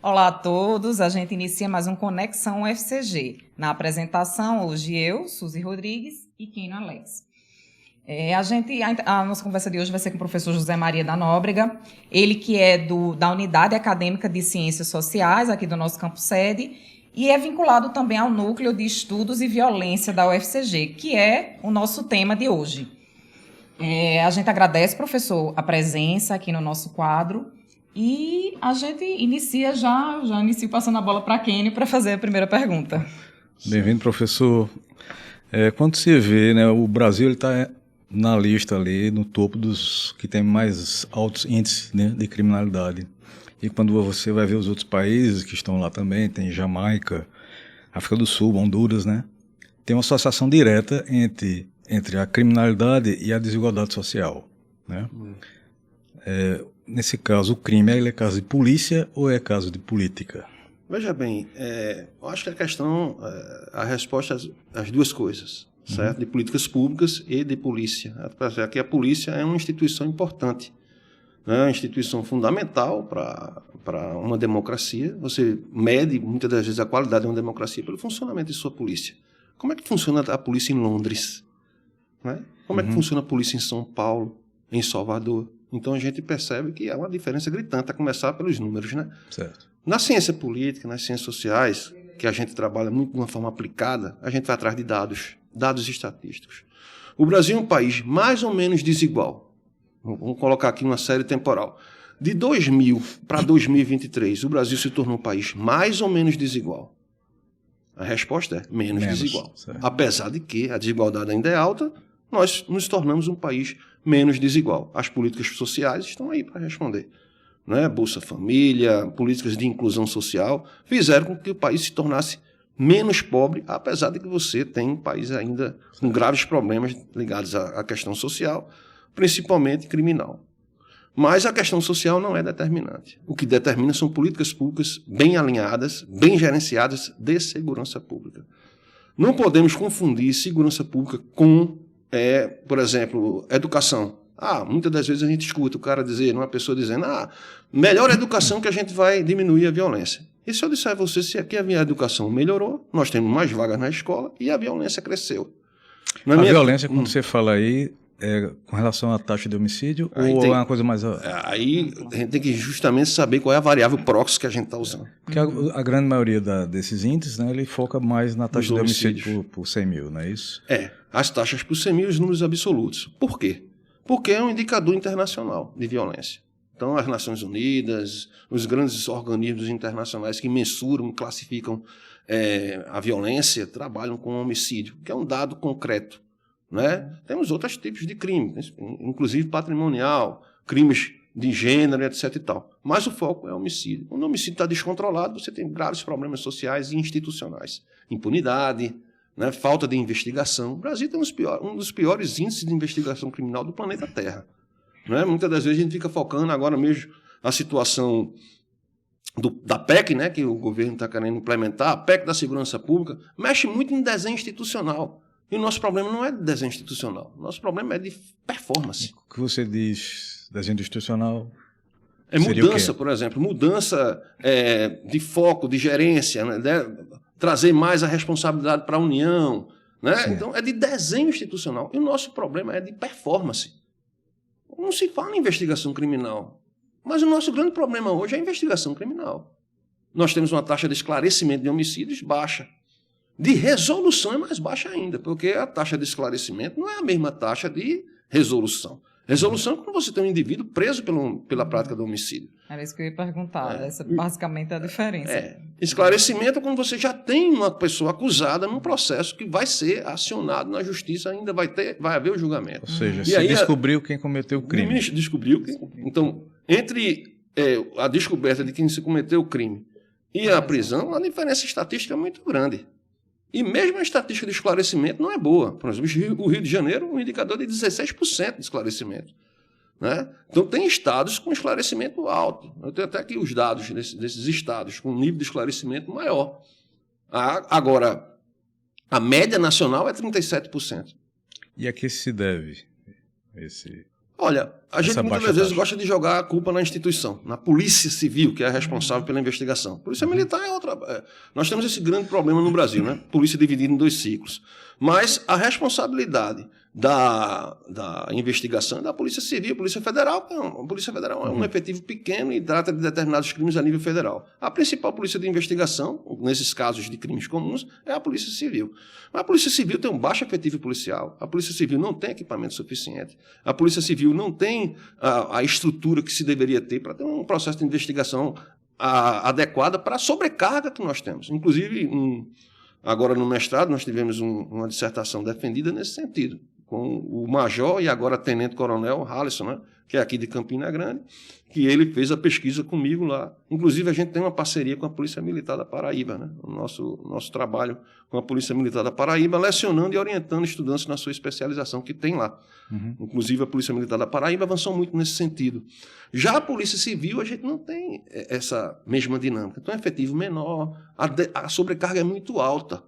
Olá a todos, a gente inicia mais um Conexão UFCG. Na apresentação, hoje eu, Suzy Rodrigues e Quino Alex. A nossa conversa de hoje vai ser com o professor José Maria da Nóbrega, ele que é da Unidade Acadêmica de Ciências Sociais, aqui do nosso campus sede, e é vinculado também ao Núcleo de Estudos e Violência da UFCG, que é o nosso tema de hoje. A gente agradece, professor, a presença aqui no nosso quadro. E a gente inicia inicio passando a bola para a Kenny para fazer a primeira pergunta. Bem-vindo, professor. Quando você vê, né, o Brasil está na lista ali, no topo dos que tem mais altos índices, né, de criminalidade. E quando você vai ver os outros países que estão lá também, tem Jamaica, África do Sul, Honduras, né, tem uma associação direta entre a criminalidade e a desigualdade social, né? Nesse caso, o crime ele é caso de polícia ou é caso de política? Veja bem, eu acho que a resposta é as duas coisas, certo? De políticas públicas e de polícia. Aqui a polícia é uma instituição importante, né? Uma instituição fundamental para uma democracia. Você mede, muitas das vezes, a qualidade de uma democracia pelo funcionamento de sua polícia. Como é que funciona a polícia em Londres? Né? Como é que funciona a polícia em São Paulo, em Salvador? Então a gente percebe que há uma diferença gritante, a começar pelos números, né? Certo. Na ciência política, nas ciências sociais, que a gente trabalha muito de uma forma aplicada, a gente vai atrás de dados estatísticos. O Brasil é um país mais ou menos desigual. Vamos colocar aqui uma série temporal. De 2000 para 2023, o Brasil se tornou um país mais ou menos desigual. A resposta é menos desigual. Certo. Apesar de que a desigualdade ainda é alta, nós nos tornamos um país menos desigual. As políticas sociais estão aí para responder. Né? Bolsa Família, políticas de inclusão social, fizeram com que o país se tornasse menos pobre, apesar de que você tem um país ainda com graves problemas ligados à questão social, principalmente criminal. Mas a questão social não é determinante. O que determina são políticas públicas bem alinhadas, bem gerenciadas de segurança pública. Não podemos confundir segurança pública com por exemplo, educação. Muitas das vezes a gente escuta o cara dizer, uma pessoa dizendo, melhor educação que a gente vai diminuir a violência. E se eu disser a você, se aqui a educação melhorou, nós temos mais vagas na escola e a violência cresceu. Violência, quando você fala aí, com relação à taxa de homicídio ou é uma coisa mais... Aí a gente tem que justamente saber qual é a variável proxy que a gente está usando. Porque a grande maioria desses índices, né, ele foca mais na taxa de homicídio por 100 mil, não é isso? As taxas por 100 mil e os números absolutos. Por quê? Porque é um indicador internacional de violência. Então, as Nações Unidas, os grandes organismos internacionais que mensuram, classificam a violência, trabalham com o homicídio, que é um dado concreto. Né? Temos outros tipos de crime, inclusive patrimonial, crimes de gênero, etc. e tal. Mas o foco é o homicídio. Quando o homicídio está descontrolado, você tem graves problemas sociais e institucionais. Impunidade, né? Falta de investigação. O Brasil tem um dos piores índices de investigação criminal do planeta Terra. Né? Muitas das vezes a gente fica focando agora mesmo a situação da PEC, né? Que o governo está querendo implementar, a PEC da segurança pública, mexe muito em desenho institucional. E o nosso problema não é de desenho institucional. O nosso problema é de performance. O que você diz desenho institucional? É mudança, por exemplo. Mudança de foco, de gerência, né? Trazer mais a responsabilidade para a União. Né? Então, é de desenho institucional. E o nosso problema é de performance. Não se fala em investigação criminal. Mas o nosso grande problema hoje é a investigação criminal. Nós temos uma taxa de esclarecimento de homicídios baixa. De resolução é mais baixa ainda, porque a taxa de esclarecimento não é a mesma taxa de resolução. Resolução é quando você tem um indivíduo preso pela prática do homicídio. Era isso que eu ia perguntar. Essa basicamente é a diferença. Esclarecimento é quando você já tem uma pessoa acusada num processo que vai ser acionado na justiça, ainda vai haver o julgamento. Ou seja, se descobriu quem cometeu o crime. Então, entre a descoberta de quem se cometeu o crime e a prisão, a diferença estatística é muito grande. E mesmo a estatística de esclarecimento não é boa. Por exemplo, o Rio de Janeiro, um indicador de 16% de esclarecimento. Né? Então, tem estados com esclarecimento alto. Eu tenho até aqui os dados desses estados com um nível de esclarecimento maior. Agora, a média nacional é 37%. E a que se deve esse Olha, a gente Essa muitas baixa vezes taxa. gosta de jogar a culpa na instituição, na polícia civil, que é a responsável pela investigação. Polícia militar é outra. Nós temos esse grande problema no Brasil, né? Polícia dividida em 2 ciclos. Mas a responsabilidade da investigação é da Polícia Civil. A Polícia Federal é um efetivo pequeno e trata de determinados crimes a nível federal. A principal polícia de investigação, nesses casos de crimes comuns, é a Polícia Civil. Mas a Polícia Civil tem um baixo efetivo policial, a Polícia Civil não tem equipamento suficiente, a Polícia Civil não tem a estrutura que se deveria ter para ter um processo de investigação adequada para a sobrecarga que nós temos. Inclusive, agora no mestrado, nós tivemos uma dissertação defendida nesse sentido, com o major e agora tenente-coronel Halisson, né, que é aqui de Campina Grande, que ele fez a pesquisa comigo lá. Inclusive, a gente tem uma parceria com a Polícia Militar da Paraíba, né, o nosso trabalho com a Polícia Militar da Paraíba, lecionando e orientando estudantes na sua especialização que tem lá. Inclusive, a Polícia Militar da Paraíba avançou muito nesse sentido. Já a Polícia Civil, a gente não tem essa mesma dinâmica. Então, é efetivo menor, a sobrecarga é muito alta.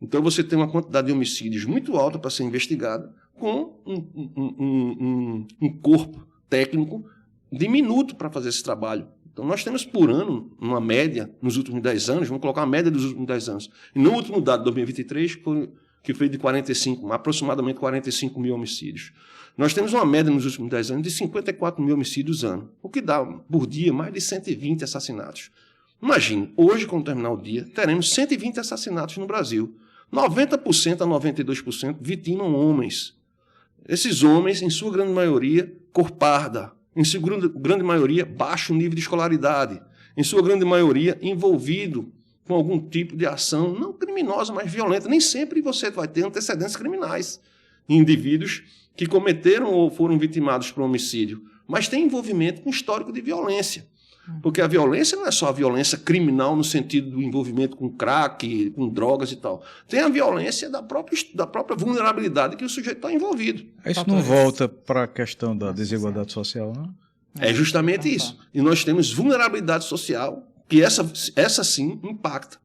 Então, você tem uma quantidade de homicídios muito alta para ser investigada, com um corpo técnico diminuto para fazer esse trabalho. Então, nós temos por ano, uma média, nos últimos 10 anos, vamos colocar uma média dos últimos 10 anos. E no último dado de 2023, que foi de aproximadamente 45 mil homicídios. Nós temos uma média nos últimos 10 anos de 54 mil homicídios ano, o que dá, por dia, mais de 120 assassinatos. Imagine, hoje, quando terminar o dia, teremos 120 assassinatos no Brasil. 90% a 92% vitimam homens. Esses homens, em sua grande maioria, cor parda. Em sua grande maioria, baixo nível de escolaridade. Em sua grande maioria, envolvido com algum tipo de ação, não criminosa, mas violenta. Nem sempre você vai ter antecedentes criminais. Indivíduos que cometeram ou foram vitimados por homicídio, mas têm envolvimento com histórico de violência. Porque a violência não é só a violência criminal no sentido do envolvimento com crack, com drogas e tal. Tem a violência da própria vulnerabilidade que o sujeito está envolvido. Isso não volta para a questão da desigualdade social, não? É justamente isso. E nós temos vulnerabilidade social, que essa sim impacta.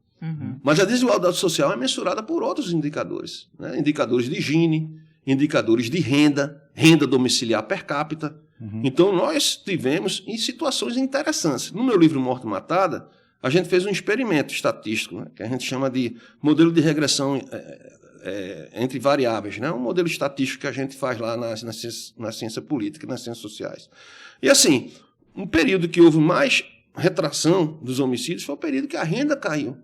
Mas a desigualdade social é mensurada por outros indicadores, né? Indicadores de Gini, indicadores de renda domiciliar per capita. Então, nós tivemos em situações interessantes. No meu livro Morte Matada, a gente fez um experimento estatístico, né, que a gente chama de modelo de regressão entre variáveis, né, um modelo estatístico que a gente faz lá na ciência política, nas ciências sociais. E assim, um período que houve mais retração dos homicídios foi o período que a renda caiu.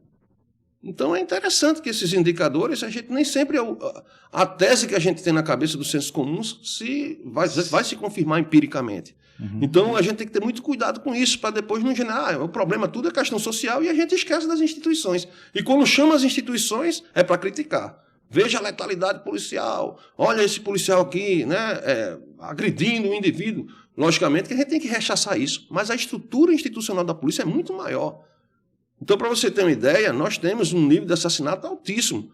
Então é interessante que esses indicadores, a gente nem sempre a tese que a gente tem na cabeça dos sensos comuns vai se confirmar empiricamente. Então a gente tem que ter muito cuidado com isso, para depois não gerar, o problema tudo é questão social e a gente esquece das instituições. E quando chama as instituições, é para criticar. Veja a letalidade policial, olha esse policial aqui, né, agredindo o indivíduo. Logicamente que a gente tem que rechaçar isso, mas a estrutura institucional da polícia é muito maior. Então, para você ter uma ideia, nós temos um nível de assassinato altíssimo.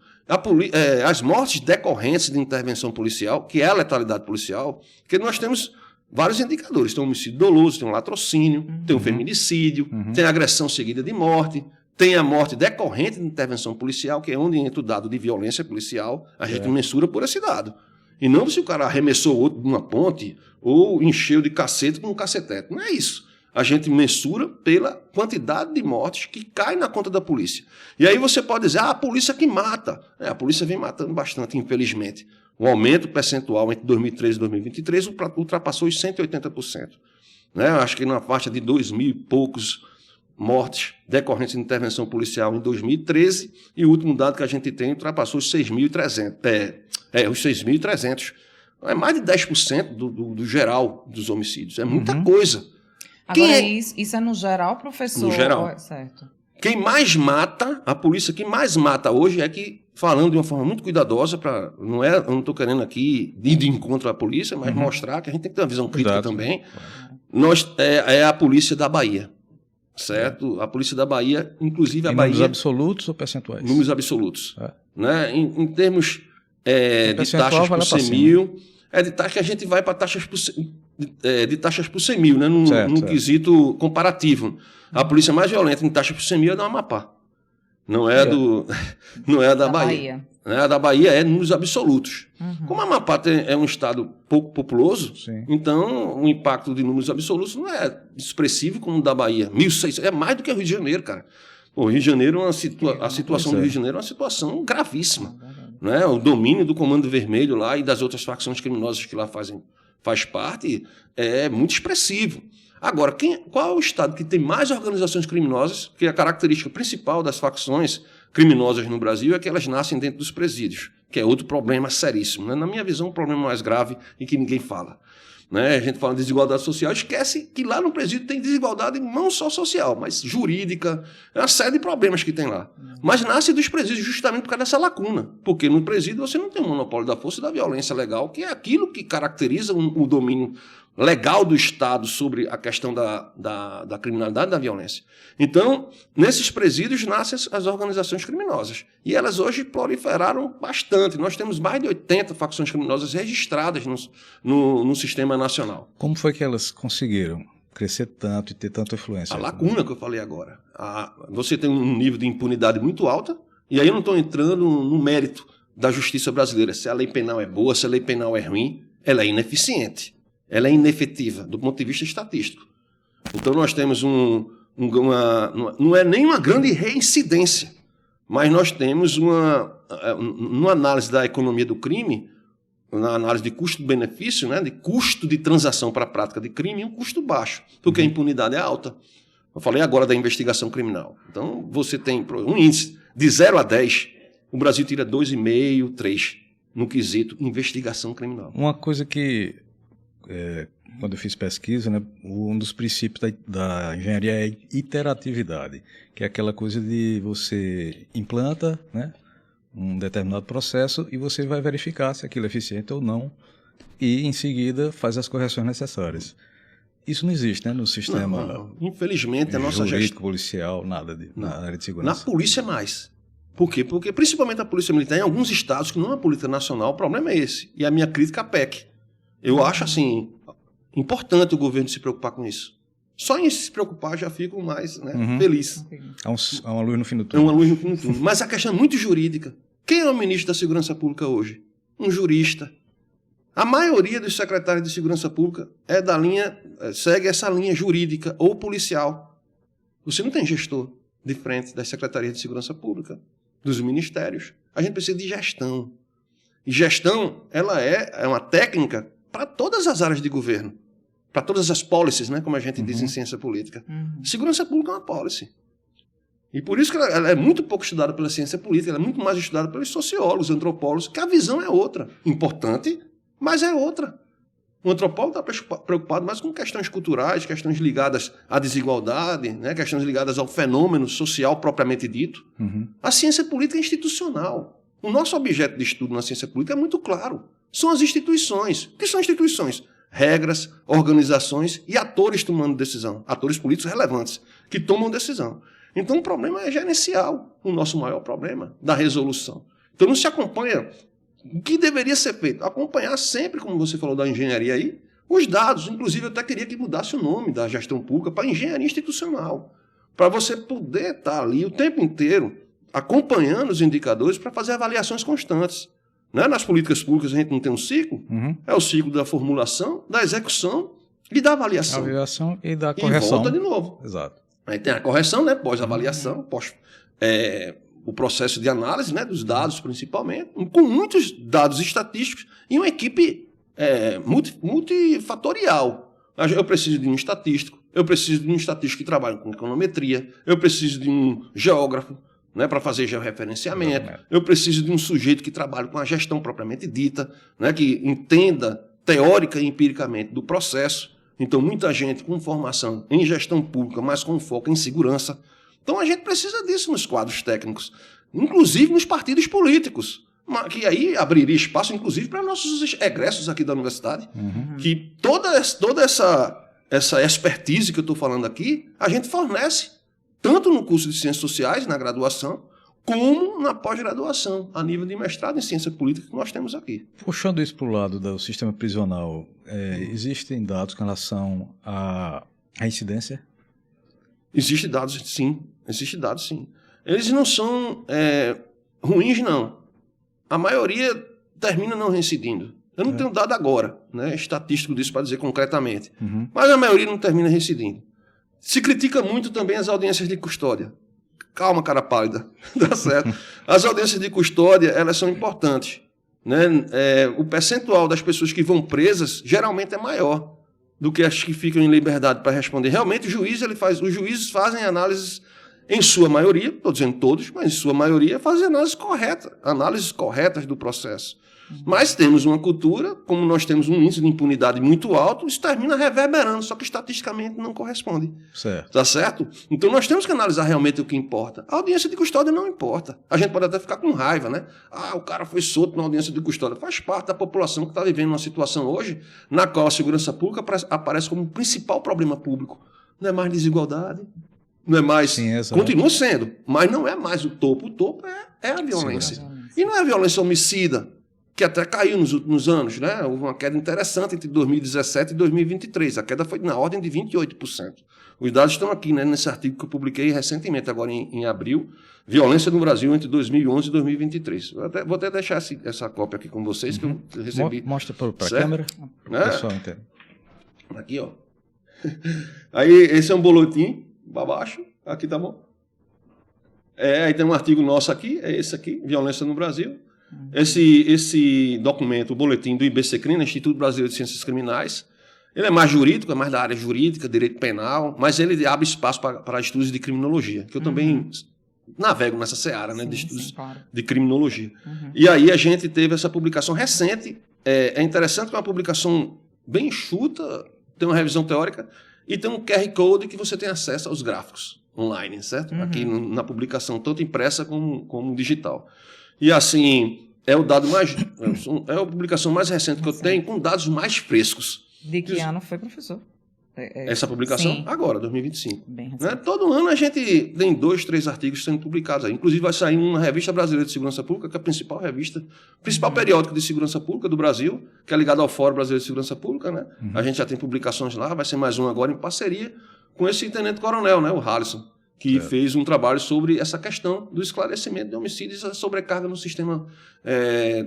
As mortes decorrentes de intervenção policial, que é a letalidade policial, que nós temos vários indicadores. Tem o homicídio doloso, tem o latrocínio, tem o feminicídio, tem a agressão seguida de morte, tem a morte decorrente de intervenção policial, que é onde entra o dado de violência policial, a gente mensura por esse dado. E não se o cara arremessou outro de uma ponte ou encheu de cacete com um cacetete. Não é isso. A gente mensura pela quantidade de mortes que cai na conta da polícia. E aí você pode dizer, a polícia que mata. A polícia vem matando bastante, infelizmente. O aumento percentual entre 2013 e 2023 ultrapassou os 180%. Né? Acho que na faixa de 2.000 e poucos mortes decorrentes de intervenção policial em 2013, e o último dado que a gente tem ultrapassou os 6.300. Os 6.300. É mais de 10% do geral dos homicídios. É muita coisa. Agora, isso é no geral, professor? No geral. Certo. Quem mais mata, a polícia que mais mata hoje é que, falando de uma forma muito cuidadosa, eu não estou querendo aqui ir de encontro à polícia, mas mostrar que a gente tem que ter uma visão crítica também. É a polícia da Bahia, certo? A polícia da Bahia, inclusive a Bahia... Números absolutos ou percentuais? Números absolutos. Né? Em termos de taxas por 100 mil, de taxa que a gente vai para taxas por... de taxas por 100 mil, né? num quesito comparativo. A polícia mais violenta em taxas por 100 mil é da Amapá. Não é da Bahia. né? A da Bahia é números absolutos. Como a Amapá é um estado pouco populoso, Sim. então o impacto de números absolutos não é expressivo como o da Bahia. 1.600, é mais do que o Rio de Janeiro, cara. O Rio de Janeiro, a situação do Rio de Janeiro é uma situação gravíssima. Né? O domínio do Comando Vermelho lá e das outras facções criminosas que lá faz parte é muito expressivo. Agora, qual é o estado que tem mais organizações criminosas? Que a característica principal das facções criminosas no Brasil é que elas nascem dentro dos presídios, que é outro problema seríssimo. Né? Na minha visão, um problema mais grave e que ninguém fala. Né? A gente fala de desigualdade social, esquece que lá no presídio tem desigualdade não só social, mas jurídica, é uma série de problemas que tem lá. Mas nasce dos presídios justamente por causa dessa lacuna, porque no presídio você não tem o monopólio da força e da violência legal, que é aquilo que caracteriza o domínio legal do Estado sobre a questão da criminalidade e da violência. Então, nesses presídios nascem as organizações criminosas. E elas hoje proliferaram bastante. Nós temos mais de 80 facções criminosas registradas no sistema nacional. Como foi que elas conseguiram crescer tanto e ter tanta influência? A lacuna que eu falei agora. Você tem um nível de impunidade muito alta, e aí eu não estou entrando no mérito da justiça brasileira. Se a lei penal é boa, se a lei penal é ruim, ela é ineficiente. Ela é inefetiva do ponto de vista estatístico. Então nós temos não é nem uma grande reincidência, mas nós temos uma análise da economia do crime, na análise de custo-benefício, né, de custo de transação para a prática de crime, um custo baixo, porque a impunidade é alta. Eu falei agora da investigação criminal. Então você tem um índice de 0 a 10, o Brasil tira 2,5, 3 no quesito investigação criminal. Uma coisa que quando eu fiz pesquisa, né, um dos princípios da engenharia é a iteratividade, que é aquela coisa de você implanta, né, um determinado processo e você vai verificar se aquilo é eficiente ou não e, em seguida, faz as correções necessárias. Isso não existe, né, no sistema não. Infelizmente, a nossa jurídico, policial, nada na área de segurança. Na polícia, mais. Por quê? Porque, principalmente a polícia militar, em alguns estados que não é política nacional, o problema é esse. E a minha crítica à PEC. Eu acho, assim, importante o governo se preocupar com isso. Só em se preocupar já fico mais feliz. Há uma luz no fim do túnel. É uma luz no fim do túnel. Mas a questão é muito jurídica. Quem é o ministro da Segurança Pública hoje? Um jurista. A maioria dos secretários de Segurança Pública segue essa linha jurídica ou policial. Você não tem gestor de frente das secretarias de Segurança Pública, dos ministérios. A gente precisa de gestão. E gestão, ela é uma técnica para todas as áreas de governo, para todas as policies, né, como a gente diz em ciência política. Segurança pública é uma policy. E por isso que ela é muito pouco estudada pela ciência política, ela é muito mais estudada pelos sociólogos, antropólogos, que a visão é outra. Importante, mas é outra. O antropólogo está preocupado mais com questões culturais, questões ligadas à desigualdade, né, questões ligadas ao fenômeno social propriamente dito. A ciência política é institucional. O nosso objeto de estudo na ciência política é muito claro. São as instituições. O que são instituições? Regras, organizações e atores tomando decisão. Atores políticos relevantes que tomam decisão. Então o problema é gerencial. O nosso maior problema da resolução. Então não se acompanha. O que deveria ser feito? Acompanhar sempre, como você falou da engenharia aí, os dados. Inclusive eu até queria que mudasse o nome da gestão pública para engenharia institucional. Para você poder estar ali o tempo inteiro acompanhando os indicadores para fazer avaliações constantes. Né? Nas políticas públicas a gente não tem um ciclo, é o ciclo da formulação, da execução e da avaliação. Avaliação e da correção. E volta de novo. Exato. Aí tem a correção, né? Pós-avaliação, o processo de análise, né? Dos dados principalmente, com muitos dados estatísticos e uma equipe multifatorial. Eu preciso de um estatístico, eu preciso de um estatístico que trabalhe com econometria, eu preciso de um geógrafo, né, para fazer georreferenciamento. Eu preciso de um sujeito que trabalhe com a gestão propriamente dita, né, que entenda teórica e empiricamente do processo. Então, muita gente com formação em gestão pública, mas com foco em segurança. Então, a gente precisa disso nos quadros técnicos, inclusive nos partidos políticos, que aí abriria espaço, inclusive, para nossos egressos aqui da universidade, que toda essa expertise que eu estou falando aqui, a gente fornece tanto no curso de Ciências Sociais, na graduação, como na pós-graduação, a nível de mestrado em Ciência Política que nós temos aqui. Puxando isso para o lado do sistema prisional, existem dados com relação à incidência? Existem dados, sim. Existem dados, sim. Eles não são ruins, não. a maioria termina não reincidindo. Eu não tenho dado agora, né, estatístico disso para dizer concretamente, mas a maioria não termina reincidindo. Se critica muito também as audiências de custódia. Calma, cara pálida, tá certo? As audiências de custódia, elas são importantes, né? O percentual das pessoas que vão presas geralmente é maior do que as que ficam em liberdade para responder. Realmente, os juízes fazem análises, em sua maioria, estou dizendo todos, mas em sua maioria, fazem análises corretas do processo. Mas temos uma cultura, como nós temos um índice de impunidade muito alto, isso termina reverberando, só que estatisticamente não corresponde. Certo. Tá certo? Então nós temos que analisar realmente o que importa. A audiência de custódia não importa. A gente pode até ficar com raiva, né? O cara foi solto na audiência de custódia. Faz parte da população que está vivendo uma situação hoje na qual a segurança pública aparece como o principal problema público. Não é mais desigualdade, não é mais... Sim, continua sendo, mas não é mais o topo. O topo é a violência. Sim, e não é a violência homicida, que até caiu nos últimos anos, né? Houve uma queda interessante entre 2017 e 2023. A queda foi na ordem de 28%. Os dados estão aqui, né, nesse artigo que eu publiquei recentemente, agora em abril. Violência no Brasil entre 2011 e 2023. Vou até deixar essa cópia aqui com vocês, que eu recebi. Mostra para a Certo? câmera, Né? o pessoal entende. Aqui, ó. Aí, esse é um boletim, para baixo. Aqui, tá bom? Aí tem um artigo nosso aqui, é esse aqui, Violência no Brasil. Esse documento, o boletim do IBCCRIM, Instituto Brasileiro de Ciências Criminais, ele é mais jurídico, é mais da área jurídica, direito penal, mas ele abre espaço para estudos de criminologia, que eu também navego nessa seara, né, de estudos claro. de criminologia. E aí a gente teve essa publicação recente, é interessante que é uma publicação bem enxuta, tem uma revisão teórica, e tem um QR Code que você tem acesso aos gráficos online, certo? Aqui na publicação, tanto impressa como digital. E assim, é a publicação mais recente que eu tenho, com dados mais frescos. De que ano foi, professor? Essa publicação? Sim. Agora, 2025. Bem Né? recente. Todo ano a gente tem 2, 3 artigos sendo publicados aí. Inclusive vai sair uma revista brasileira de segurança pública, que é a principal revista, principal periódico de segurança pública do Brasil, que é ligado ao Fórum Brasileiro de Segurança Pública, né? A gente já tem publicações lá, vai ser mais um agora em parceria com esse tenente-coronel, né? O Halisson, que fez um trabalho sobre essa questão do esclarecimento de homicídios e a sobrecarga no sistema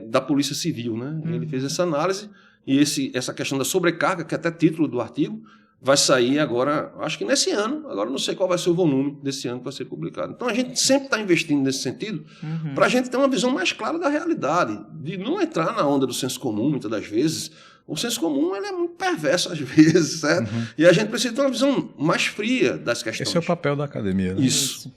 da Polícia Civil, né? Ele fez essa análise e essa questão da sobrecarga, que é até título do artigo, vai sair agora, acho que nesse ano, agora não sei qual vai ser o volume desse ano que vai ser publicado. Então a gente sempre está investindo nesse sentido para a gente ter uma visão mais clara da realidade, de não entrar na onda do senso comum, muitas das vezes. O senso comum ele é muito perverso às vezes, certo? E a gente precisa ter uma visão mais fria das questões. Esse é o papel da academia. Né? Isso.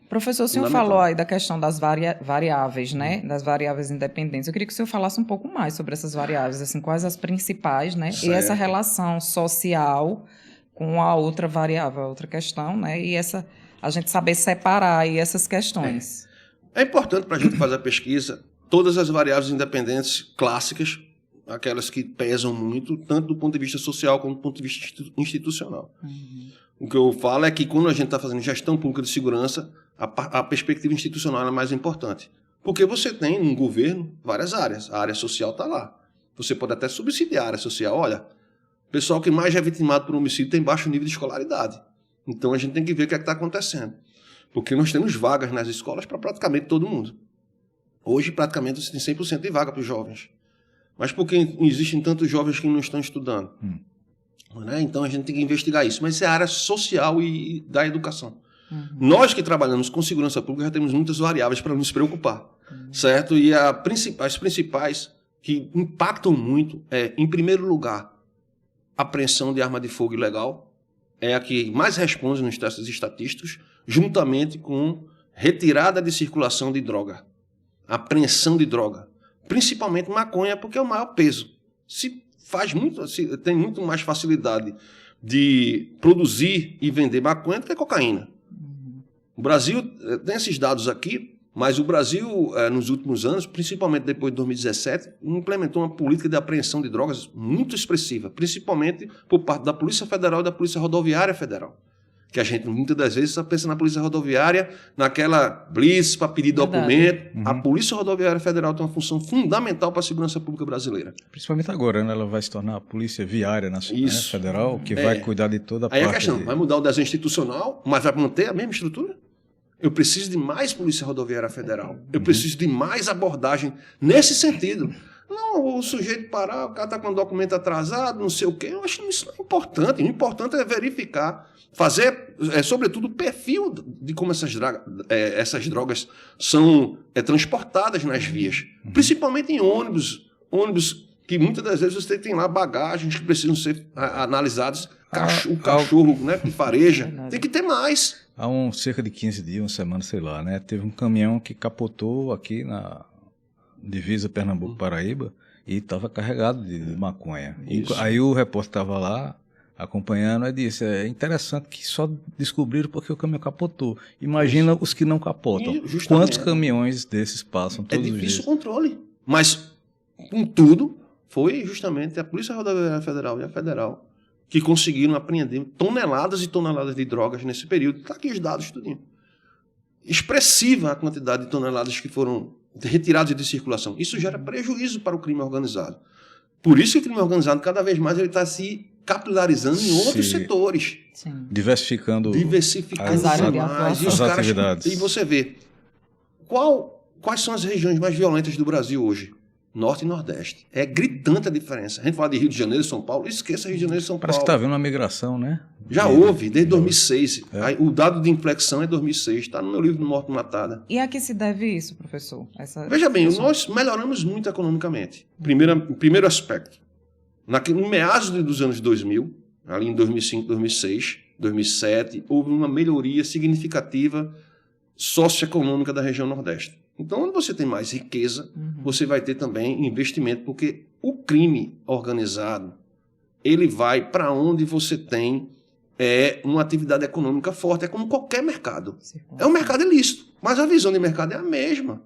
Professor, o senhor falou aí da questão das variáveis, né? Das variáveis independentes. Eu queria que o senhor falasse um pouco mais sobre essas variáveis, assim, quais as principais, né? Certo. E essa relação social com a outra variável, a outra questão, né? E a gente saber separar aí essas questões. É importante para a gente fazer a pesquisa todas as variáveis independentes clássicas, aquelas que pesam muito, tanto do ponto de vista social como do ponto de vista institucional. O que eu falo é que quando a gente está fazendo gestão pública de segurança, a perspectiva institucional é mais importante. Porque você tem no governo várias áreas. A área social está lá. Você pode até subsidiar a área social. Olha, o pessoal que mais é vitimado por homicídio tem baixo nível de escolaridade. Então a gente tem que ver o que é que está acontecendo. Porque nós temos vagas nas escolas para praticamente todo mundo. Hoje, praticamente, você tem 100% de vaga para os jovens. Mas por que existem tantos jovens que não estão estudando? Né? Então a gente tem que investigar isso. Mas isso é a área social e da educação. Nós que trabalhamos com segurança pública já temos muitas variáveis para nos preocupar. Certo? E as principais que impactam muito em primeiro lugar, a apreensão de arma de fogo ilegal. É a que mais responde nos testes estatísticos, juntamente com retirada de circulação de droga. Apreensão de droga. Principalmente maconha, porque é o maior peso. Tem muito mais facilidade de produzir e vender maconha do que cocaína. O Brasil tem esses dados aqui, mas o Brasil, nos últimos anos, principalmente depois de 2017, implementou uma política de apreensão de drogas muito expressiva, principalmente por parte da Polícia Federal e da Polícia Rodoviária Federal. Que a gente, muitas das vezes, só pensa na Polícia Rodoviária, naquela blitz para pedir documento. A Polícia Rodoviária Federal tem uma função fundamental para a segurança pública brasileira. Principalmente agora, né? Ela vai se tornar a Polícia Viária Nacional, né? Federal, que vai cuidar de toda a parte. Aí a questão, vai mudar o desenho institucional, mas vai manter a mesma estrutura? Eu preciso de mais Polícia Rodoviária Federal. Eu preciso de mais abordagem nesse sentido. Não, o sujeito parar, o cara está com um documento atrasado, não sei o quê. Eu acho que isso não é importante. O importante é verificar, fazer, sobretudo, o perfil de como essas drogas são transportadas nas vias. Principalmente em ônibus que muitas das vezes você tem lá bagagens que precisam ser analisadas. O cachorro, né, que fareja. Tem que ter mais. Há cerca de 15 dias, uma semana, sei lá, né? Teve um caminhão que capotou aqui na divisa Pernambuco-Paraíba e estava carregado de maconha. E aí o repórter estava lá acompanhando e disse, é interessante que só descobriram porque o caminhão capotou. Imagina os que não capotam. Quantos caminhões desses passam todos os dias? É difícil o controle. Mas, contudo, foi justamente a Polícia Rodoviária Federal e a Federal que conseguiram apreender toneladas e toneladas de drogas nesse período. Está aqui os dados, tudinho. Expressiva a quantidade de toneladas que foram retiradas de circulação. Isso gera prejuízo para o crime organizado. Por isso que o crime organizado, cada vez mais, ele está se capilarizando em outros setores. Sim. Diversificando as áreas de atuação. As atividades. E você vê, quais são as regiões mais violentas do Brasil hoje? Norte e Nordeste. É gritante a diferença. A gente fala de Rio de Janeiro e São Paulo, esqueça Rio de Janeiro e São Paulo. Parece que está havendo uma migração, né? Já houve, desde 2006. O dado de inflexão é 2006, está no meu livro Morte Matada. E a que se deve isso, professor? Veja bem, nós melhoramos muito economicamente. Primeiro aspecto. No meados dos anos 2000, ali em 2005, 2006, 2007, houve uma melhoria significativa socioeconômica da região Nordeste. Então, onde você tem mais riqueza, você vai ter também investimento, porque o crime organizado, ele vai para onde você tem uma atividade econômica forte. É como qualquer mercado. É um mercado ilícito, mas a visão de mercado é a mesma.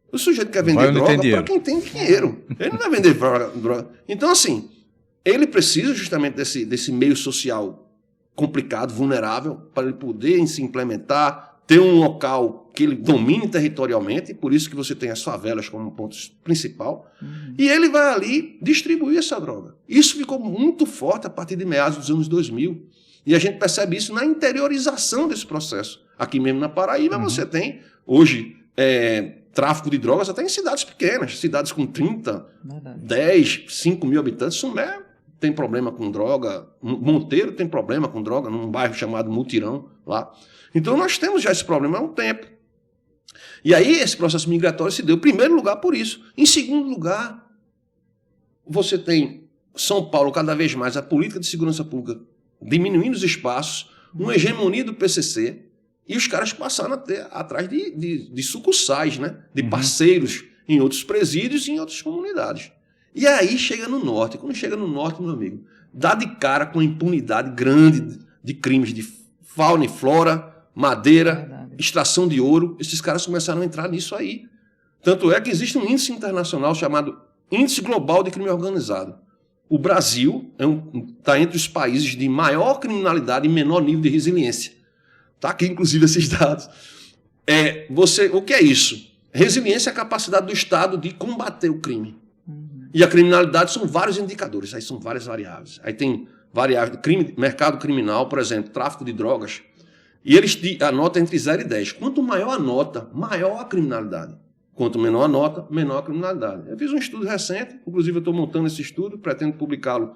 O sujeito quer vender droga para quem tem dinheiro. Ele não vai vender droga. Então, assim, ele precisa justamente desse meio social complicado, vulnerável, para ele poder se implementar, ter um local que ele domine territorialmente, por isso que você tem as favelas como ponto principal, e ele vai ali distribuir essa droga. Isso ficou muito forte a partir de meados dos anos 2000, e a gente percebe isso na interiorização desse processo. Aqui mesmo na Paraíba você tem, hoje, tráfico de drogas até em cidades pequenas, cidades com 30, 10, 5 mil habitantes. Sumé tem problema com droga, Monteiro tem problema com droga, num bairro chamado Mutirão, lá. Então, nós temos já esse problema há um tempo. E aí, esse processo migratório se deu, em primeiro lugar, por isso. Em segundo lugar, você tem São Paulo, cada vez mais, a política de segurança pública diminuindo os espaços, uma hegemonia do PCC, e os caras passaram a ter atrás de sucursais, né? De parceiros em outros presídios e em outras comunidades. E aí, chega no norte. Quando chega no norte, meu amigo, dá de cara com a impunidade grande de crimes de fauna e flora, madeira, extração de ouro. Esses caras começaram a entrar nisso aí. Tanto é que existe um índice internacional chamado Índice Global de Crime Organizado. O Brasil está entre os países de maior criminalidade e menor nível de resiliência. Está aqui, inclusive, esses dados. O que é isso? Resiliência é a capacidade do Estado de combater o crime. E a criminalidade são vários indicadores, aí são várias variáveis. Aí tem variáveis, mercado criminal, por exemplo, tráfico de drogas. E eles anotam entre 0 e 10. Quanto maior a nota, maior a criminalidade. Quanto menor a nota, menor a criminalidade. Eu fiz um estudo recente, inclusive eu estou montando esse estudo, pretendo publicá-lo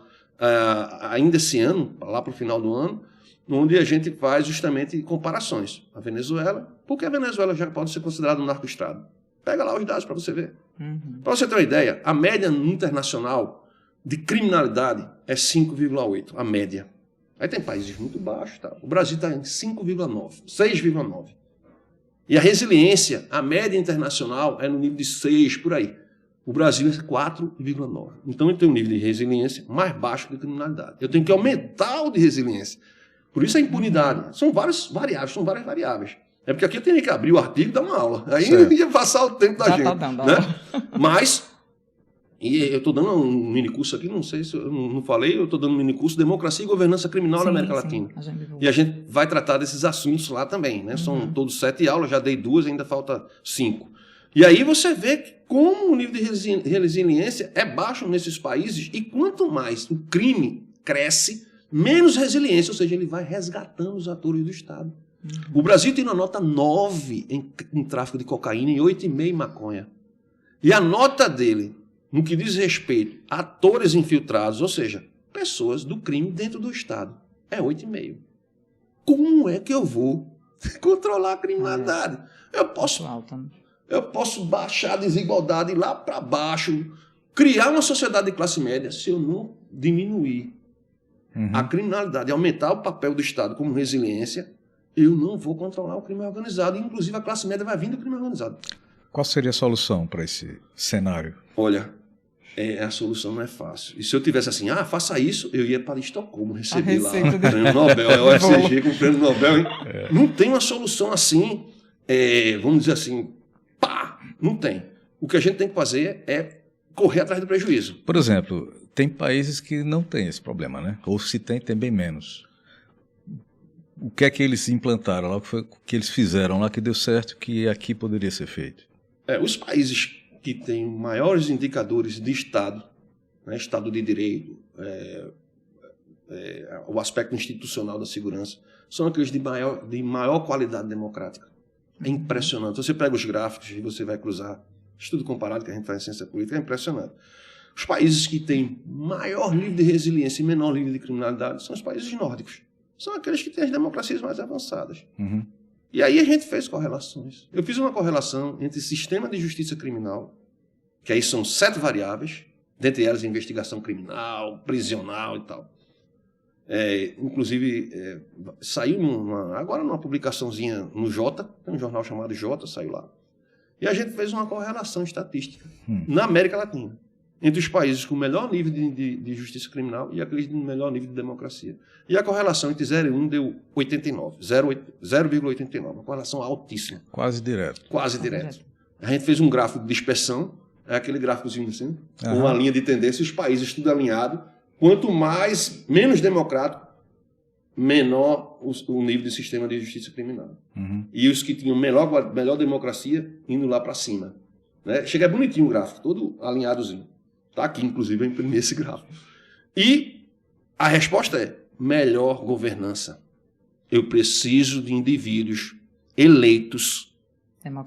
ainda esse ano, lá para o final do ano, onde a gente faz justamente comparações. A Venezuela, porque a Venezuela já pode ser considerada um narco-estado. Pega lá os dados para você ver. Para você ter uma ideia, a média internacional de criminalidade é 5,8, a média. Aí tem países muito baixos. Tá? O Brasil está em 5,9, 6,9. E a resiliência, a média internacional é no nível de 6, por aí. O Brasil é 4,9. Então eu tenho um nível de resiliência mais baixo que a criminalidade. Eu tenho que aumentar o de resiliência. Por isso a impunidade. São várias variáveis. É porque aqui eu tenho que abrir o artigo e dar uma aula. Aí ia passar o tempo da gente. Tá dando, né? Mas, e eu estou dando um minicurso aqui, não sei se eu não falei, eu estou dando um minicurso Democracia e Governança Criminal na América Latina. E a gente vai tratar desses assuntos lá também. Né? São todos 7 aulas, já dei 2, ainda falta 5. E aí você vê que como o nível de resiliência é baixo nesses países, e quanto mais o crime cresce, menos resiliência, ou seja, ele vai resgatando os atores do Estado. O Brasil tem uma nota 9 em tráfico de cocaína e 8,5 em maconha. E a nota dele, no que diz respeito a atores infiltrados, ou seja, pessoas do crime dentro do Estado, é 8,5. Como é que eu vou controlar a criminalidade? Eu posso baixar a desigualdade lá para baixo, criar uma sociedade de classe média, se eu não diminuir a criminalidade, aumentar o papel do Estado como resiliência, eu não vou controlar o crime organizado. Inclusive, a classe média vai vir do crime organizado. Qual seria a solução para esse cenário? Olha, a solução não é fácil. E se eu tivesse assim, faça isso, eu ia para Estocolmo receber lá o prêmio Nobel, é o UFCG com o prêmio Nobel. Hein? Não tem uma solução assim, vamos dizer assim, não tem. O que a gente tem que fazer é correr atrás do prejuízo. Por exemplo, tem países que não têm esse problema, né? Ou se tem bem menos. O que é que eles implantaram lá, o que eles fizeram lá que deu certo, que aqui poderia ser feito? Os países que têm maiores indicadores de Estado, né, Estado de Direito, o aspecto institucional da segurança, são aqueles de maior qualidade democrática. É impressionante. Você pega os gráficos e você vai cruzar, estudo comparado que a gente faz em ciência política, é impressionante. Os países que têm maior nível de resiliência e menor nível de criminalidade são os países nórdicos. São aqueles que têm as democracias mais avançadas. E aí a gente fez correlações. Eu fiz uma correlação entre sistema de justiça criminal, que aí são 7 variáveis, dentre elas investigação criminal, prisional e tal. Inclusive, saiu agora numa publicaçãozinha no Jota, tem um jornal chamado Jota, saiu lá. E a gente fez uma correlação estatística na América Latina, entre os países com o melhor nível de justiça criminal e aqueles com o melhor nível de democracia. E a correlação entre 0 e 1 deu 89, 0,89, uma correlação altíssima. Quase direto. Quase direto. A gente fez um gráfico de dispersão, é aquele gráficozinho assim, com uma linha de tendência, os países tudo alinhado. Quanto menos democrático, menor o nível de sistema de justiça criminal. E os que tinham melhor democracia indo lá para cima. Né? Chega bonitinho o gráfico, todo alinhadozinho. Está aqui, inclusive, eu imprimi esse gráfico. E a resposta é melhor governança. Eu preciso de indivíduos eleitos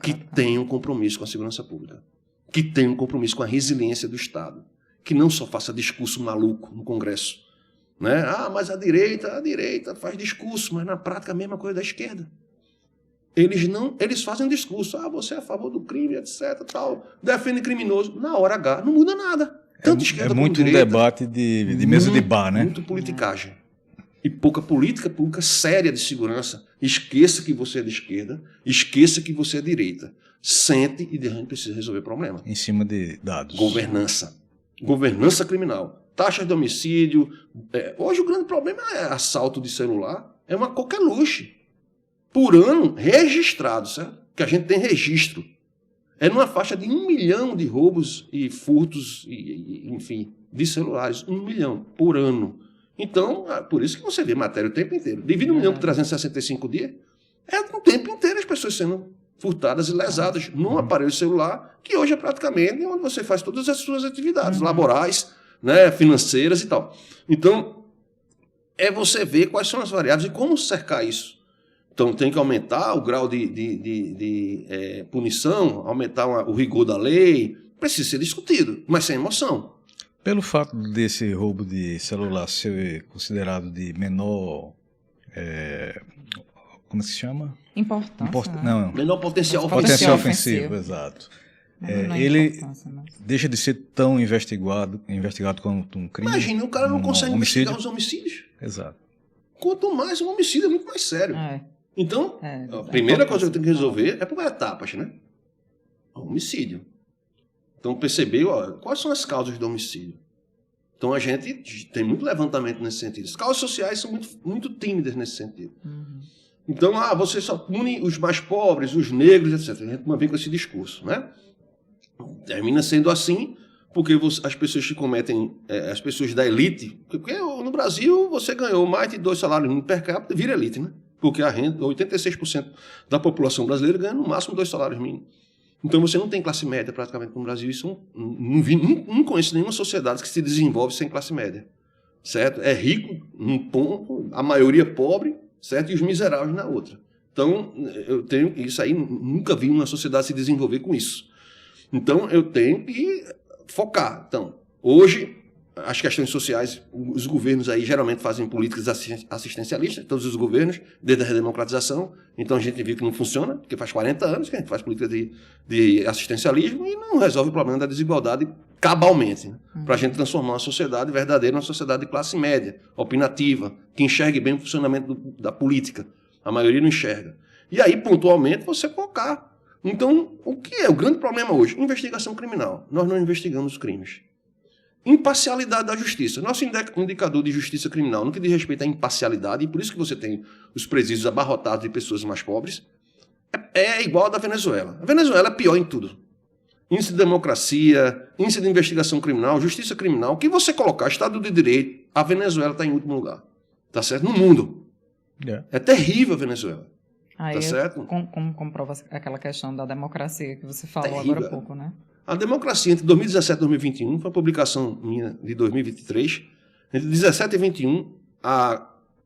que tenham compromisso com a segurança pública, que tenham compromisso com a resiliência do Estado, que não só faça discurso maluco no Congresso. Né? Mas a direita faz discurso, mas na prática a mesma coisa da esquerda. Eles fazem discurso, você é a favor do crime, etc, tal, defende criminoso. Na hora H, não muda nada. Tanto esquerda como muito direita. Um debate de mesa de bar, né? Muito politicagem. E pouca política pública séria de segurança. Esqueça que você é de esquerda, esqueça que você é de direita. Sente e a gente precisa resolver o problema. Em cima de dados. Governança criminal. Taxas de homicídio. Hoje o grande problema é assalto de celular. É uma coqueluche. Por ano, registrado, certo? Que a gente tem registro. É numa faixa de 1 milhão de roubos e furtos, enfim, de celulares. 1 milhão por ano. Então, por isso que você vê matéria o tempo inteiro. Divide 1 milhão por 365 dias. É o tempo inteiro as pessoas sendo furtadas e lesadas num aparelho celular, que hoje é praticamente onde você faz todas as suas atividades laborais, né, financeiras e tal. Então, você ver quais são as variáveis e como cercar isso. Então, tem que aumentar o grau de punição, aumentar o rigor da lei. Precisa ser discutido, mas sem emoção. Pelo fato desse roubo de celular ser considerado de menor... como se chama? Importância. Não. Menor potencial ofensivo, exato. Ele deixa de ser tão investigado quanto um crime. Imagina, o cara não consegue investigar os homicídios. Exato. Quanto mais um homicídio é muito mais sério. Então, a primeira coisa que eu tenho que resolver é por etapas, né? O homicídio. Então, perceber quais são as causas do homicídio. Então, a gente tem muito levantamento nesse sentido. As causas sociais são muito, muito tímidas nesse sentido. Então, você só pune os mais pobres, os negros, etc. A gente mantém com esse discurso, né? Termina sendo assim, porque as pessoas que cometem, as pessoas da elite, porque no Brasil você ganhou mais de 2 salários mínimos per capita, vira elite, né? Porque a renda, 86% da população brasileira ganha no máximo 2 salários mínimos. Então você não tem classe média praticamente no Brasil. Isso não conheço nenhuma sociedade que se desenvolve sem classe média. Certo? É rico num ponto, a maioria pobre, certo? E os miseráveis na outra. Então, eu tenho isso aí, nunca vi uma sociedade se desenvolver com isso. Então, eu tenho que focar. Então, hoje, as questões sociais, os governos aí geralmente fazem políticas assistencialistas, todos os governos, desde a redemocratização. Então, a gente viu que não funciona, porque faz 40 anos que a gente faz política de assistencialismo e não resolve o problema da desigualdade cabalmente, né? Para a gente transformar uma sociedade verdadeira, uma sociedade de classe média, opinativa, que enxergue bem o funcionamento da política. A maioria não enxerga. E aí, pontualmente, você focar. Então, o que é o grande problema hoje? Investigação criminal. Nós não investigamos crimes. Imparcialidade da justiça. Nosso indicador de justiça criminal, no que diz respeito à imparcialidade, e por isso que você tem os presídios abarrotados de pessoas mais pobres, é igual ao da Venezuela. A Venezuela é pior em tudo. Índice de democracia, índice de investigação criminal, justiça criminal. O que você colocar, Estado de Direito, a Venezuela está em último lugar. Tá certo? No mundo. É terrível a Venezuela. Aí tá certo? Como comprova aquela questão da democracia que você falou terrível. Agora há pouco, né? A democracia entre 2017 e 2021, foi uma publicação minha de 2023, entre 17 e 21,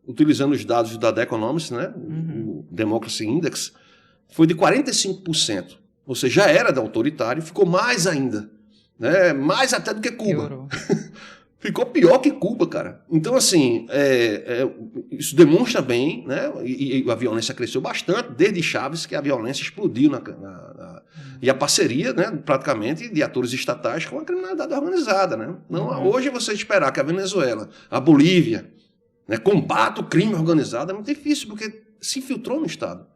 utilizando os dados da The Economist, né, o Democracy Index, foi de 45%. Ou seja, já era da autoritário, ficou mais ainda. Né, mais até do que Cuba. Ficou pior que Cuba, cara. Então, assim, isso demonstra bem, né? E a violência cresceu bastante, desde Chávez, que a violência explodiu e a parceria, né, praticamente, de atores estatais com a criminalidade organizada, né? Não, hoje você esperar que a Venezuela, a Bolívia, né, combata o crime organizado é muito difícil, porque se infiltrou no Estado.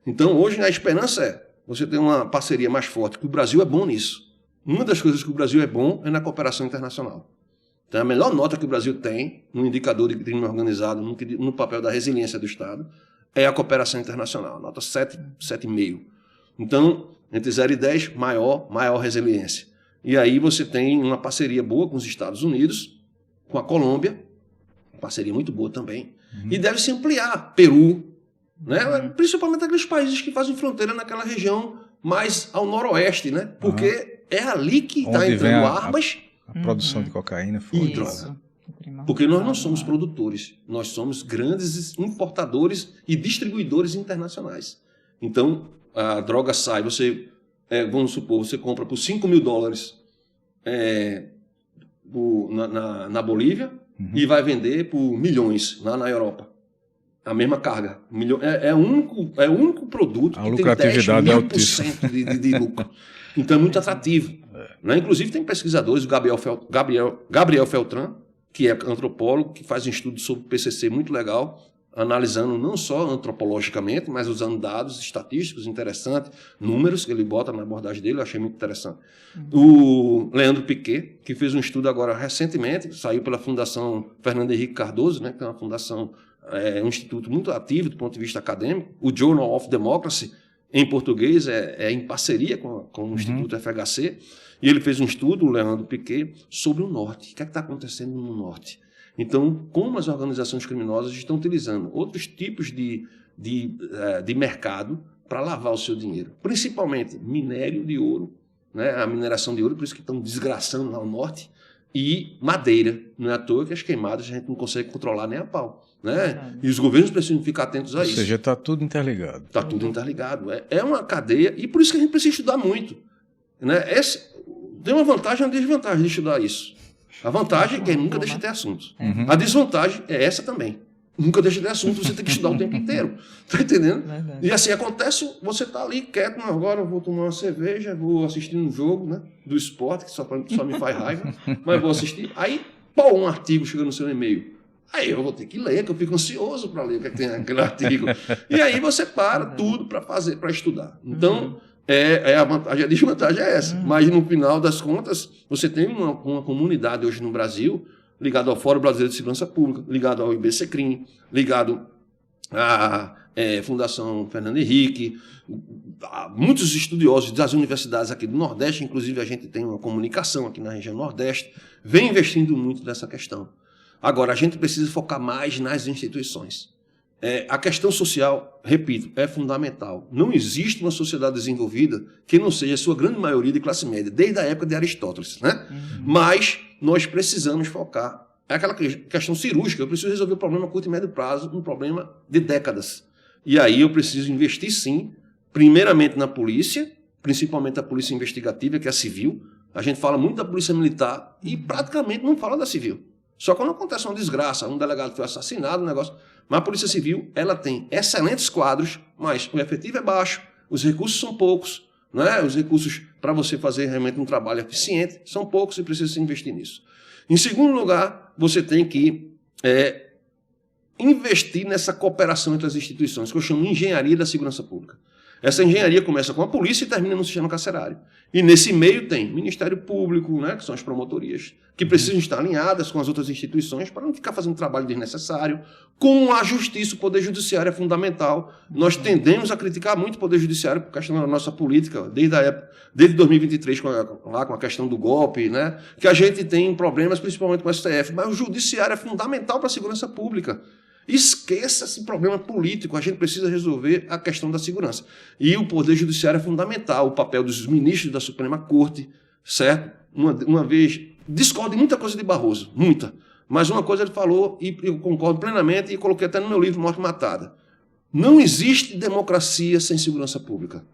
Então, hoje, a esperança é você ter uma parceria mais forte, que o Brasil é bom nisso. Uma das coisas que o Brasil é bom é na cooperação internacional. Então, a melhor nota que o Brasil tem no indicador de crime organizado, no papel da resiliência do Estado, é a cooperação internacional, nota 7,5. Então, entre 0 e 10, maior resiliência. E aí você tem uma parceria boa com os Estados Unidos, com a Colômbia, parceria muito boa também, e deve se ampliar. Peru, né? Principalmente aqueles países que fazem fronteira naquela região mais ao noroeste, né? Porque é ali que está entrando armas... A produção de cocaína e droga. Porque nós não somos produtores, nós somos grandes importadores e distribuidores internacionais. Então, a droga sai, vamos supor, você compra por $5 mil na Bolívia e vai vender por milhões lá na Europa. A mesma carga. É o único produto que tem 10.000% de lucro. Então é muito atrativo. Né? Inclusive tem pesquisadores, o Gabriel Feltran, que é antropólogo, que faz um estudo sobre o PCC muito legal, analisando não só antropologicamente, mas usando dados estatísticos interessantes, números que ele bota na abordagem dele, eu achei muito interessante. O Leandro Piquet, que fez um estudo agora recentemente, saiu pela Fundação Fernando Henrique Cardoso, né, que é uma fundação, um instituto muito ativo do ponto de vista acadêmico, o Journal of Democracy, em português, é em parceria com o Instituto FHC, e ele fez um estudo, o Leandro Piquet, sobre o Norte. O que é que está acontecendo no Norte? Então, como as organizações criminosas estão utilizando outros tipos de mercado para lavar o seu dinheiro, principalmente minério de ouro, né? A mineração de ouro, por isso que estão desgraçando lá o Norte, e madeira. Não é à toa que as queimadas a gente não consegue controlar nem a pau. Né? E os governos precisam ficar atentos a isso. Ou seja, está tudo interligado. Está tudo interligado. É uma cadeia, e por isso que a gente precisa estudar muito. Né? Tem uma vantagem e uma desvantagem de estudar isso. A vantagem é que nunca deixa de ter assunto. A desvantagem é essa também. Nunca deixa de ter assunto, você tem que estudar o tempo inteiro. Tá entendendo? E assim acontece, você está ali quieto, não, agora eu vou tomar uma cerveja, vou assistir um jogo, né, do esporte, que só me faz raiva, mas vou assistir. Aí, um artigo chega no seu e-mail. Aí eu vou ter que ler, que eu fico ansioso para ler o que tem naquele artigo. E aí você para tudo para estudar. Então, a vantagem, a desvantagem é essa. Mas no final das contas, você tem uma comunidade hoje no Brasil ligado ao Fórum Brasileiro de Segurança Pública, ligado ao IBCCRIM, ligado à Fundação Fernando Henrique, muitos estudiosos das universidades aqui do Nordeste, inclusive a gente tem uma comunicação aqui na região Nordeste, vem investindo muito nessa questão. Agora, a gente precisa focar mais nas instituições. A questão social, repito, é fundamental. Não existe uma sociedade desenvolvida que não seja a sua grande maioria de classe média, desde a época de Aristóteles. Né? Mas nós precisamos focar. É aquela questão cirúrgica, eu preciso resolver o problema a curto e médio prazo, um problema de décadas. E aí eu preciso investir, sim, primeiramente na polícia, principalmente a polícia investigativa, que é a civil. A gente fala muito da polícia militar e praticamente não fala da civil. Só quando acontece uma desgraça, um delegado foi assassinado, um negócio. Mas a polícia civil, ela tem excelentes quadros, mas o efetivo é baixo, os recursos são poucos, né? Os recursos para você fazer realmente um trabalho eficiente são poucos e precisa se investir nisso. Em segundo lugar, você tem que investir nessa cooperação entre as instituições, que eu chamo de engenharia da segurança pública. Essa engenharia começa com a polícia e termina no sistema carcerário. E nesse meio tem Ministério Público, né, que são as promotorias, que precisam estar alinhadas com as outras instituições para não ficar fazendo trabalho desnecessário. Com a justiça, o Poder Judiciário é fundamental. Nós tendemos a criticar muito o Poder Judiciário por questão da nossa política, desde 2023, com a questão do golpe, né, que a gente tem problemas principalmente com o STF. Mas o Judiciário é fundamental para a segurança pública. Esqueça esse problema político, a gente precisa resolver a questão da segurança. E o Poder Judiciário é fundamental, o papel dos ministros da Suprema Corte, certo? Uma vez, discordo de muita coisa de Barroso, muita, mas uma coisa ele falou, e eu concordo plenamente, e coloquei até no meu livro Morte Matada. Não existe democracia sem segurança pública.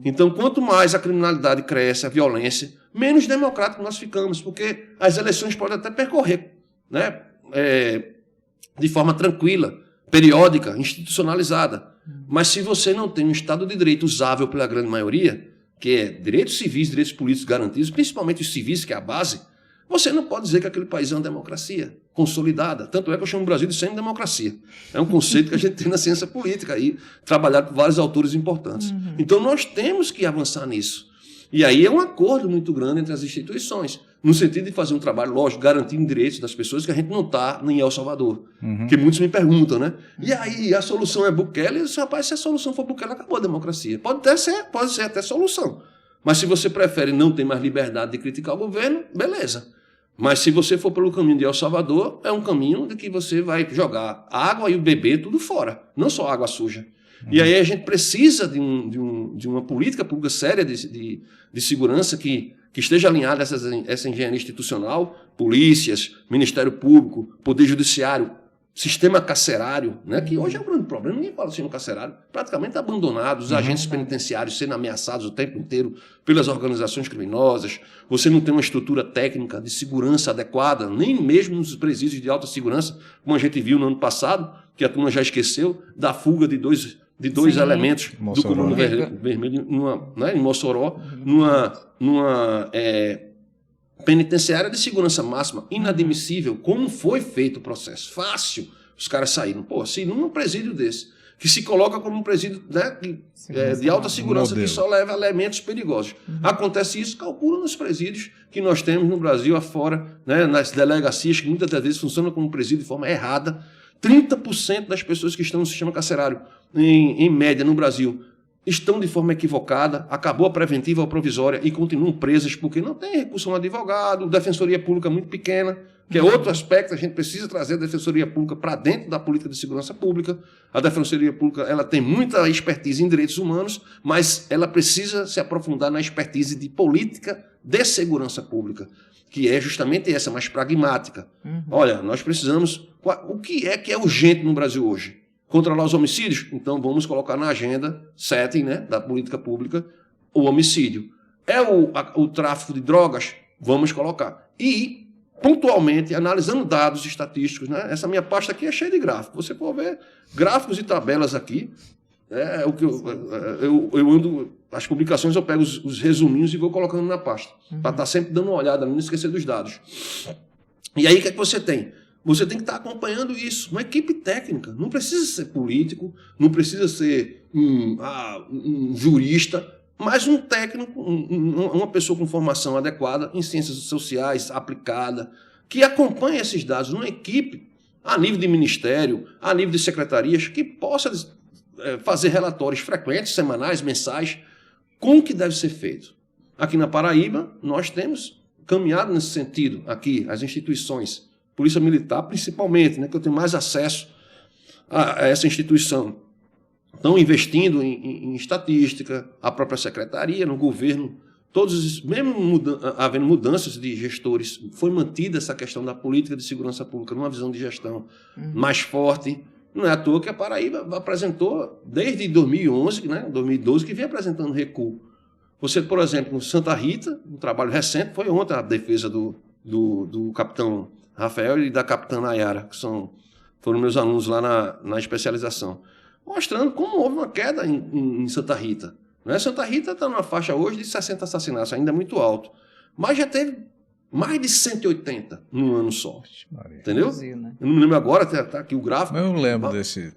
Então, quanto mais a criminalidade cresce, a violência, menos democrático nós ficamos, porque as eleições podem até percorrer, né? De forma tranquila, periódica, institucionalizada. Mas se você não tem um Estado de Direito usável pela grande maioria, que é direitos civis, direitos políticos garantidos, principalmente os civis, que é a base, você não pode dizer que aquele país é uma democracia consolidada. Tanto é que eu chamo o Brasil de semi-democracia. É um conceito que a gente tem na ciência política, aí, trabalhado por vários autores importantes. Então nós temos que avançar nisso. E aí é um acordo muito grande entre as instituições, no sentido de fazer um trabalho, lógico, garantindo direitos das pessoas, que a gente não está em El Salvador. Que muitos me perguntam, né? E aí, a solução é Bukele? Eu disse, rapaz, se a solução for Bukele, acabou a democracia. Pode ser até solução. Mas se você prefere não ter mais liberdade de criticar o governo, beleza. Mas se você for pelo caminho de El Salvador, é um caminho de que você vai jogar água e o bebê tudo fora, não só água suja. E aí a gente precisa de uma política pública séria de segurança que esteja alinhada a essa engenharia institucional, polícias, Ministério Público, Poder Judiciário, sistema carcerário, né, que hoje é um grande problema, ninguém fala do sistema carcerário, praticamente abandonado, os agentes penitenciários sendo ameaçados o tempo inteiro pelas organizações criminosas, você não tem uma estrutura técnica de segurança adequada, nem mesmo nos presídios de alta segurança, como a gente viu no ano passado, que a turma já esqueceu, da fuga de dois elementos do Comando Vermelho em Mossoró, numa penitenciária de segurança máxima, inadmissível. Como foi feito o processo? Fácil. Os caras saíram. Pô, assim, num presídio desse, que se coloca como um presídio, né, de alta segurança, que só leva elementos perigosos. Acontece isso, calcula nos presídios que nós temos no Brasil afora, né, nas delegacias, que muitas das vezes funcionam como presídio de forma errada. 30% das pessoas que estão no sistema carcerário, em média, no Brasil, estão de forma equivocada, acabou a preventiva ou provisória e continuam presas porque não tem recurso no advogado, defensoria pública muito pequena, que é outro aspecto, a gente precisa trazer a defensoria pública para dentro da política de segurança pública. A defensoria pública ela tem muita expertise em direitos humanos, mas ela precisa se aprofundar na expertise de política de segurança pública, que é justamente essa, mais pragmática. Olha, nós precisamos... O que é urgente no Brasil hoje? Controlar os homicídios? Então vamos colocar na agenda setting, né, da política pública o homicídio. É o tráfico de drogas? Vamos colocar. E, pontualmente, analisando dados estatísticos, né, essa minha pasta aqui é cheia de gráficos. Você pode ver gráficos e tabelas aqui. O que eu ando... As publicações eu pego os resuminhos e vou colocando na pasta. Para estar sempre dando uma olhada, não esquecer dos dados. E aí o que é que você tem? Você tem que estar acompanhando isso. Uma equipe técnica. Não precisa ser político, não precisa ser um jurista, mas um técnico, uma pessoa com formação adequada em ciências sociais, aplicada, que acompanhe esses dados. Uma equipe, a nível de ministério, a nível de secretarias, que possa fazer relatórios frequentes, semanais, mensais, com o que deve ser feito. Aqui na Paraíba, nós temos caminhado nesse sentido. Aqui, as instituições, Polícia Militar, principalmente, né, que eu tenho mais acesso a essa instituição. Estão investindo em estatística, a própria secretaria, no governo, mesmo havendo mudanças de gestores, foi mantida essa questão da política de segurança pública numa visão de gestão mais forte, Não é à toa que a Paraíba apresentou, desde 2011, né, 2012, que vem apresentando recuo. Você, por exemplo, em Santa Rita, um trabalho recente, foi ontem a defesa do capitão Rafael e da capitã Nayara, que foram meus alunos lá na especialização, mostrando como houve uma queda em Santa Rita. Né? Santa Rita está numa faixa hoje de 60 assassinatos, ainda é muito alto, mas já teve mais de 180 num ano só. Entendeu? Brasil, né? Eu não me lembro agora, está aqui o gráfico. Eu lembro desse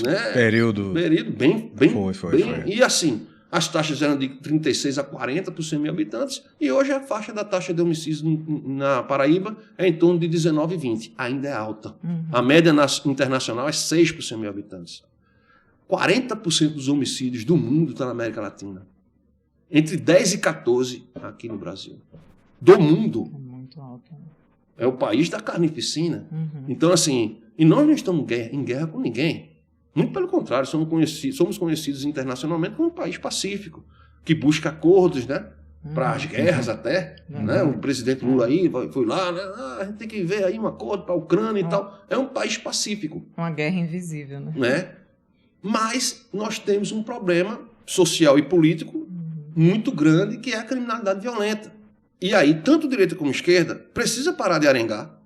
né? período. Período bem. Foi. E assim, as taxas eram de 36 a 40 por 100 mil habitantes, e hoje a faixa da taxa de homicídios na Paraíba é em torno de 19 e 20. Ainda é alta. A média internacional é 6 por 100 mil habitantes. 40% dos homicídios do mundo está na América Latina. Entre 10 e 14 aqui no Brasil. Do mundo. É muito alto. É o país da carnificina. Então, assim, e nós não estamos em guerra com ninguém. Muito pelo contrário, somos conhecidos internacionalmente como um país pacífico, que busca acordos, né? Para as guerras até. Né? O presidente Lula aí foi lá, né? A gente tem que ver aí um acordo para a Ucrânia e tal. É um país pacífico. Uma guerra invisível, né? Né? Mas nós temos um problema social e político muito grande, que é a criminalidade violenta. E aí, tanto direita como esquerda precisa parar de arengar,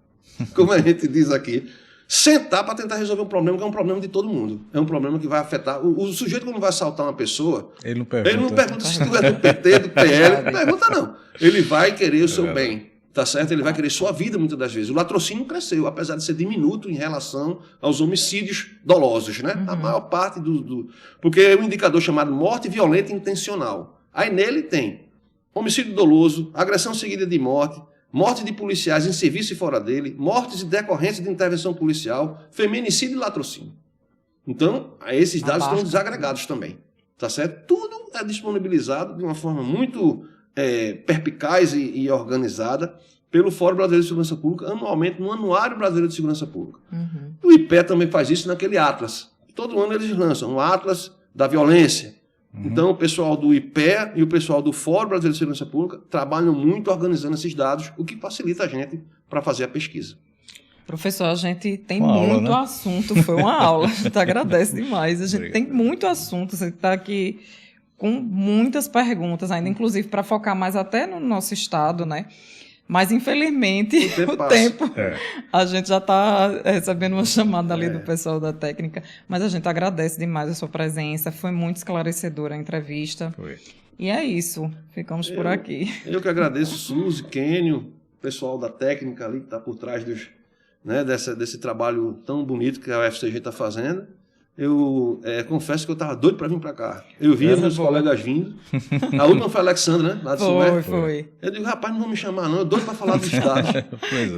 como a gente diz aqui, sentar para tentar resolver um problema que é um problema de todo mundo. É um problema que vai afetar... O sujeito, quando vai assaltar uma pessoa, ele não pergunta se tu é do PT, do PL, não pergunta não. Ele vai querer o seu bem, tá certo? Ele vai querer sua vida muitas das vezes. O latrocínio cresceu, apesar de ser diminuto em relação aos homicídios dolosos, né? A maior parte porque é um indicador chamado morte violenta intencional. Aí nele tem homicídio doloso, agressão seguida de morte, morte de policiais em serviço e fora dele, mortes e decorrência de intervenção policial, feminicídio e latrocínio. Então, esses dados estão desagregados também. Tá certo? Tudo é disponibilizado de uma forma muito perspicaz e organizada pelo Fórum Brasileiro de Segurança Pública, anualmente no Anuário Brasileiro de Segurança Pública. O IPE também faz isso naquele Atlas. Todo ano eles lançam um Atlas da violência. Então, o pessoal do IPE e o pessoal do Fórum Brasileiro de Segurança Pública trabalham muito organizando esses dados, o que facilita a gente para fazer a pesquisa. Professor, a gente tem uma muito aula, né? assunto, foi uma aula, a gente agradece demais. A gente tem muito assunto, você está aqui com muitas perguntas ainda, inclusive para focar mais até no nosso estado, né? Mas, infelizmente, o tempo a gente já está recebendo uma chamada ali do pessoal da técnica, mas a gente agradece demais a sua presença, foi muito esclarecedora a entrevista. Foi. E é isso, ficamos por aqui. Eu que agradeço, Suzy, Kênio, pessoal da técnica ali que está por trás desse trabalho tão bonito que a UFCG está fazendo. Eu confesso que eu estava doido para vir para cá. Eu via meus colegas vindo. A última foi a Alexandra, né? Lá de Sumé. Foi. Eu digo, rapaz, não vão me chamar não, eu doido para falar dos estados.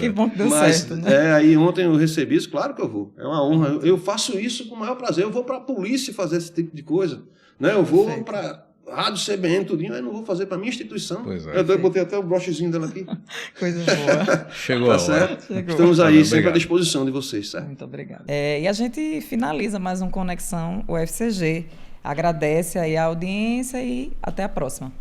Que bom que deu certo, né? Aí ontem eu recebi isso, claro que eu vou. É uma honra. Eu faço isso com o maior prazer. Eu vou para a polícia fazer esse tipo de coisa. Né? Eu vou para Rádio CBN, tudinho, aí não vou fazer para minha instituição. Eu botei até o brochezinho dela aqui. Coisa boa. Chegou a hora. Certo? Chegou. Estamos aí sempre à disposição de vocês, certo? Muito obrigada. E a gente finaliza mais um Conexão UFCG. Agradece aí a audiência e até a próxima.